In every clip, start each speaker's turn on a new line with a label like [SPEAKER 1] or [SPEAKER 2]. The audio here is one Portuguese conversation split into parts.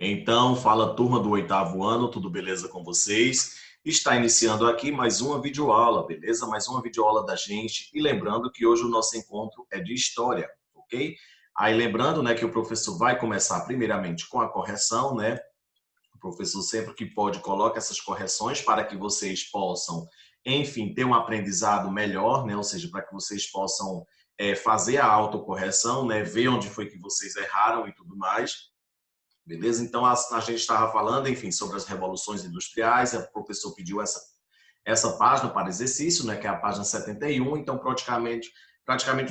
[SPEAKER 1] Então, fala turma do 8º ano, tudo beleza com vocês? Está iniciando aqui mais uma videoaula, beleza? Mais uma videoaula da gente. E lembrando que hoje o nosso encontro é de história, ok? Aí lembrando, né, que o professor vai começar primeiramente com a correção, né? O professor sempre que pode coloca essas correções para que vocês possam, enfim, ter um aprendizado melhor, né? Ou seja, para que vocês possam fazer a autocorreção, né? Ver onde foi que vocês erraram e tudo mais. Beleza? Então, a gente estava falando, enfim, sobre as revoluções industriais, o professor pediu essa página para exercício, né, que é a página 71, então praticamente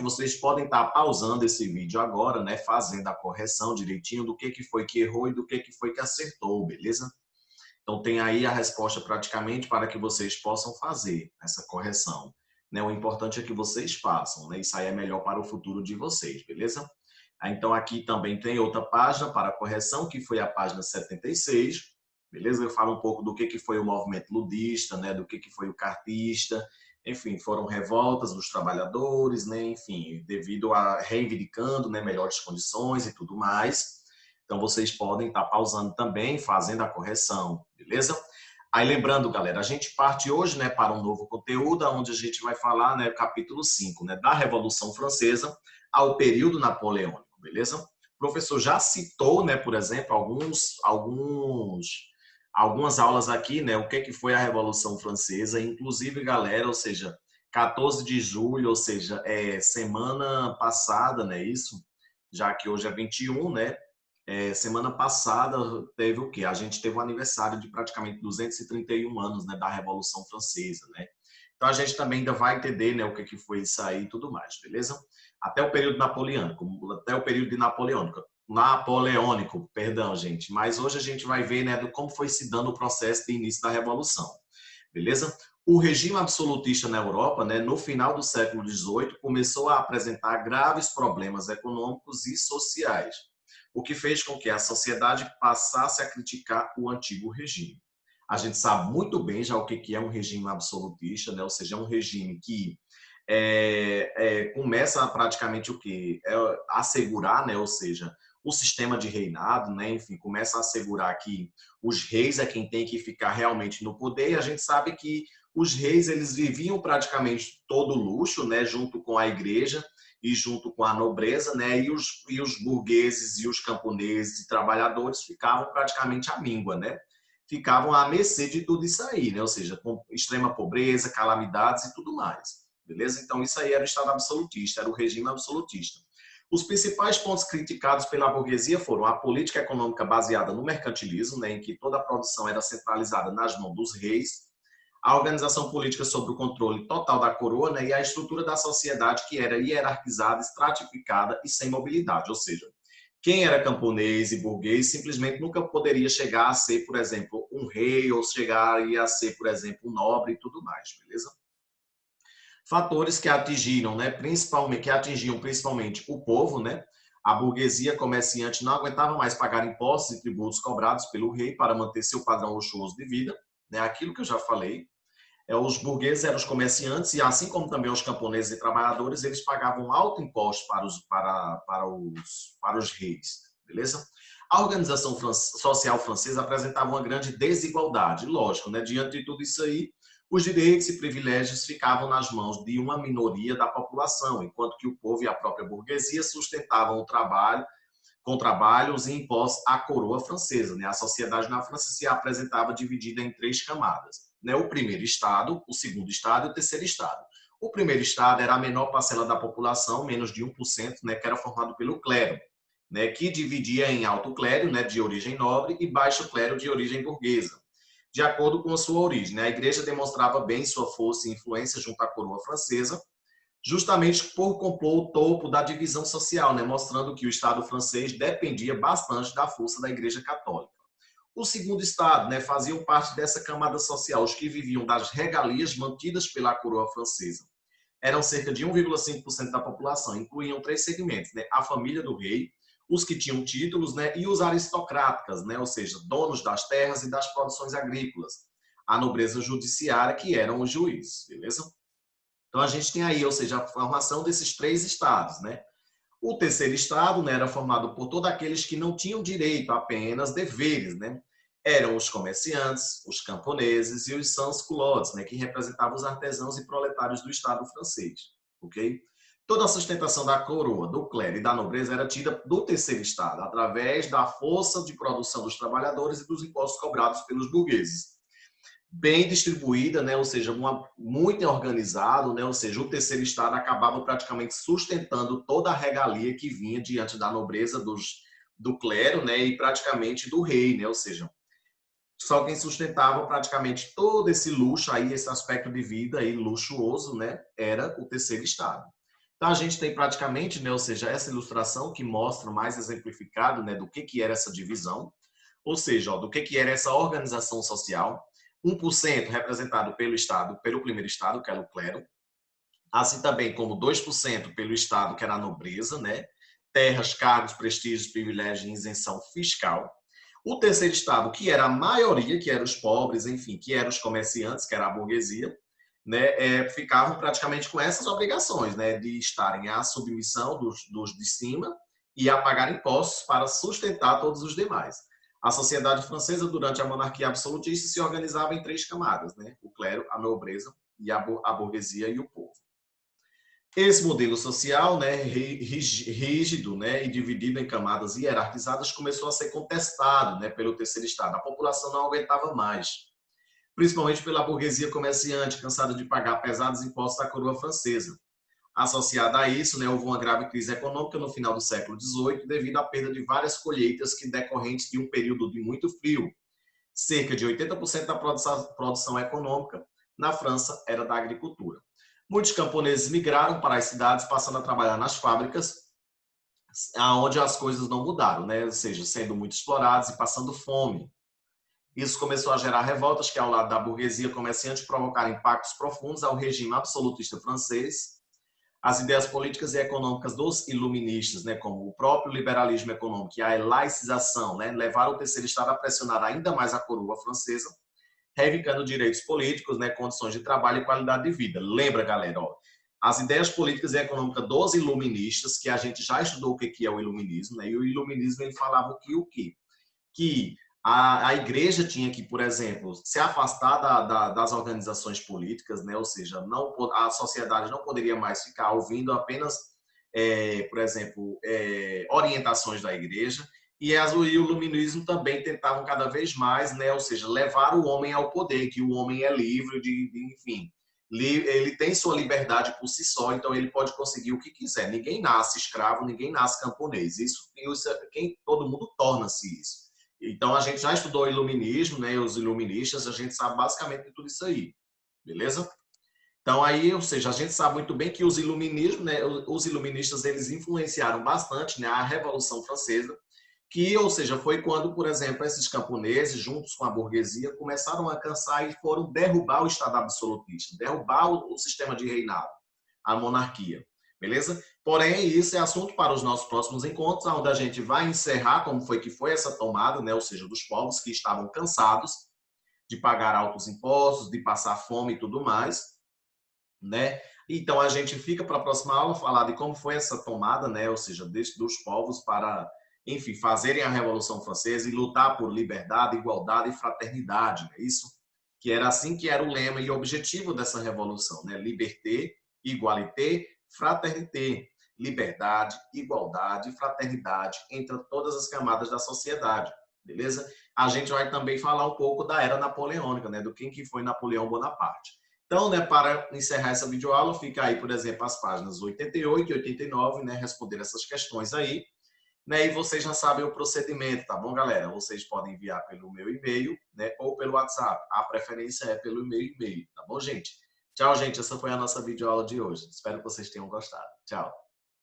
[SPEAKER 1] vocês podem estar pausando esse vídeo agora, né, fazendo a correção direitinho do que foi que errou e do que foi que acertou, beleza? Então, tem aí a resposta praticamente para que vocês possam fazer essa correção. Né? O importante é que vocês façam, né? Isso aí é melhor para o futuro de vocês, beleza? Então, aqui também tem outra página para correção, que foi a página 76, beleza? Eu falo um pouco do que foi o movimento ludista, né? Do que foi o cartista, enfim, foram revoltas dos trabalhadores, né? Enfim, devido a reivindicando, né, melhores condições e tudo mais. Então, vocês podem estar pausando também, fazendo a correção, beleza? Aí, lembrando, galera, a gente parte hoje, né, para um novo conteúdo, onde a gente vai falar, né, capítulo 5, né, da Revolução Francesa ao período napoleônico, beleza? O professor já citou, né, por exemplo, algumas aulas aqui, né, o que foi a Revolução Francesa, inclusive, galera, ou seja, 14 de julho, ou seja, semana passada, né, isso? Já que hoje é 21, né? Semana passada teve o quê? A gente teve o aniversário de praticamente 231 anos, né, da Revolução Francesa, né? Então a gente também ainda vai entender, né, o que foi isso aí e tudo mais, beleza? Até o período napoleônico, até o período de napoleônico, perdão, gente. Mas hoje a gente vai ver, né, do como foi se dando o processo de início da Revolução, beleza? O regime absolutista na Europa, né, no final do século XVIII, começou a apresentar graves problemas econômicos e sociais, o que fez com que a sociedade passasse a criticar o antigo regime. A gente sabe muito bem já o que é um regime absolutista, né? Ou seja, é um regime que começa a praticamente o que? Assegurar, né? Ou seja, o sistema de reinado, né? Enfim, começa a assegurar que os reis é quem tem que ficar realmente no poder, e a gente sabe que os reis eles viviam praticamente todo luxo, né? Junto com a igreja, e junto com a nobreza, né, e os burgueses e os camponeses e trabalhadores ficavam praticamente à míngua, né? Ficavam à mercê de tudo isso aí, né? Ou seja, com extrema pobreza, calamidades e tudo mais, beleza? Então isso aí era o Estado absolutista, era o regime absolutista. Os principais pontos criticados pela burguesia foram a política econômica baseada no mercantilismo, né, em que toda a produção era centralizada nas mãos dos reis, a organização política sob o controle total da coroa, né, e a estrutura da sociedade que era hierarquizada, estratificada e sem mobilidade. Ou seja, quem era camponês e burguês simplesmente nunca poderia chegar a ser, por exemplo, um rei ou chegar a ser, por exemplo, um nobre e tudo mais, beleza? Fatores que atingiram, né, principalmente o povo, né? A burguesia comerciante não aguentava mais pagar impostos e tributos cobrados pelo rei para manter seu padrão luxuoso de vida, né? Aquilo que eu já falei. Os burgueses eram os comerciantes e, assim como também os camponeses e trabalhadores, eles pagavam alto imposto para os reis, beleza? A organização social francesa apresentava uma grande desigualdade, lógico, né? Diante de tudo isso aí, os direitos e privilégios ficavam nas mãos de uma minoria da população, enquanto que o povo e a própria burguesia sustentavam o trabalho com trabalhos e impostos à coroa francesa. Né? A sociedade na França se apresentava dividida em três camadas. Né? O primeiro estado, o segundo estado e o terceiro estado. O primeiro estado era a menor parcela da população, menos de 1%, né, que era formado pelo clero, né, que dividia em alto clero, né, de origem nobre, e baixo clero, de origem burguesa, de acordo com a sua origem. Né? A igreja demonstrava bem sua força e influência junto à coroa francesa, justamente por compor o topo da divisão social, né, mostrando que o Estado francês dependia bastante da força da Igreja Católica. O segundo Estado, né, faziam parte dessa camada social, os que viviam das regalias mantidas pela coroa francesa. Eram cerca de 1,5% da população, incluíam três segmentos, né, a família do rei, os que tinham títulos, né, e os aristocratas, né, ou seja, donos das terras e das produções agrícolas. A nobreza judiciária, que eram os juízes, beleza? Então, a gente tem aí, ou seja, a formação desses três estados, né? O terceiro estado, né, era formado por todos aqueles que não tinham direito, apenas deveres, né? Eram os comerciantes, os camponeses e os sans-culottes, né, que representavam os artesãos e proletários do Estado francês, ok? Toda a sustentação da coroa, do clero e da nobreza era tida do terceiro estado, através da força de produção dos trabalhadores e dos impostos cobrados pelos burgueses. Bem distribuída, né, ou seja, muito organizado, né, ou seja, o terceiro estado acabava praticamente sustentando toda a regalia que vinha diante da nobreza do clero, né, e praticamente do rei, né, ou seja, só quem sustentava praticamente todo esse luxo aí, esse aspecto de vida aí luxuoso, né, era o terceiro estado. Então a gente tem praticamente, né, ou seja, essa ilustração que mostra mais exemplificado, né, do que era essa divisão, ou seja, ó, do que era essa organização social. 1% representado pelo Estado, pelo primeiro Estado, que era o clero, assim também como 2% pelo Estado, que era a nobreza, né? Terras, cargos, prestígios, privilégios e isenção fiscal. O terceiro estado, que era a maioria, que eram os pobres, enfim, que eram os comerciantes, que era a burguesia, né, ficavam praticamente com essas obrigações, né, de estarem à submissão dos de cima e a pagar impostos para sustentar todos os demais. A sociedade francesa, durante a monarquia absolutista, se organizava em 3 camadas, né, o clero, a nobreza e a burguesia e o povo. Esse modelo social, né, rígido, né, e dividido em camadas hierarquizadas, começou a ser contestado, né, pelo terceiro estado. A população não aguentava mais, principalmente pela burguesia comerciante, cansada de pagar pesados impostos à coroa francesa. Associada a isso, né, houve uma grave crise econômica no final do século XVIII, devido à perda de várias colheitas que decorrentes de um período de muito frio. Cerca de 80% da produção econômica na França era da agricultura. Muitos camponeses migraram para as cidades, passando a trabalhar nas fábricas, onde as coisas não mudaram, né? Ou seja, sendo muito explorados e passando fome. Isso começou a gerar revoltas que, ao lado da burguesia comerciante, provocaram impactos profundos ao regime absolutista francês. As ideias políticas e econômicas dos iluministas, né, como o próprio liberalismo econômico e a laicização, né, levaram o terceiro estado a pressionar ainda mais a coroa francesa, reivindicando direitos políticos, né, condições de trabalho e qualidade de vida. Lembra, galera, ó, as ideias políticas e econômicas dos iluministas, que a gente já estudou o que é o iluminismo, né, e o iluminismo ele falava o quê? Que a igreja tinha que, por exemplo, se afastar das organizações políticas, né? Ou seja, não, a sociedade não poderia mais ficar ouvindo apenas, por exemplo, orientações da igreja, e o iluminismo também tentavam cada vez mais, né? Ou seja, levar o homem ao poder, que o homem é livre enfim, ele tem sua liberdade por si só, então ele pode conseguir o que quiser. Ninguém nasce escravo, ninguém nasce camponês. Isso todo mundo torna-se isso. Então, a gente já estudou o iluminismo, né, os iluministas, a gente sabe basicamente de tudo isso aí, beleza? Então, aí, ou seja, a gente sabe muito bem que os iluminismos, né, os iluministas, eles influenciaram bastante, né, a Revolução Francesa, que, ou seja, foi quando, por exemplo, esses camponeses, juntos com a burguesia, começaram a cansar e foram derrubar o Estado absolutista, derrubar o sistema de reinado, a monarquia. Beleza? Porém, isso é assunto para os nossos próximos encontros, onde a gente vai encerrar como foi que foi essa tomada, né? Ou seja, dos povos que estavam cansados de pagar altos impostos, de passar fome e tudo mais, né? Então, a gente fica para a próxima aula falar de como foi essa tomada, né? Ou seja, dos povos para, enfim, fazerem a Revolução Francesa e lutar por liberdade, igualdade e fraternidade. É isso? Que era assim que era o lema e o objetivo dessa revolução, né? Liberté, igualité, fraternité, liberdade, igualdade e fraternidade entre todas as camadas da sociedade, beleza? A gente vai também falar um pouco da era napoleônica, né, do que foi Napoleão Bonaparte. Então, né, para encerrar essa videoaula, fica aí, por exemplo, as páginas 88 e 89, né, responder essas questões aí, né, e vocês já sabem o procedimento, tá bom, galera? Vocês podem enviar pelo meu e-mail, né, ou pelo WhatsApp. A preferência é pelo e-mail, tá bom, gente? Tchau, gente. Essa foi a nossa videoaula de hoje. Espero que vocês tenham gostado. Tchau.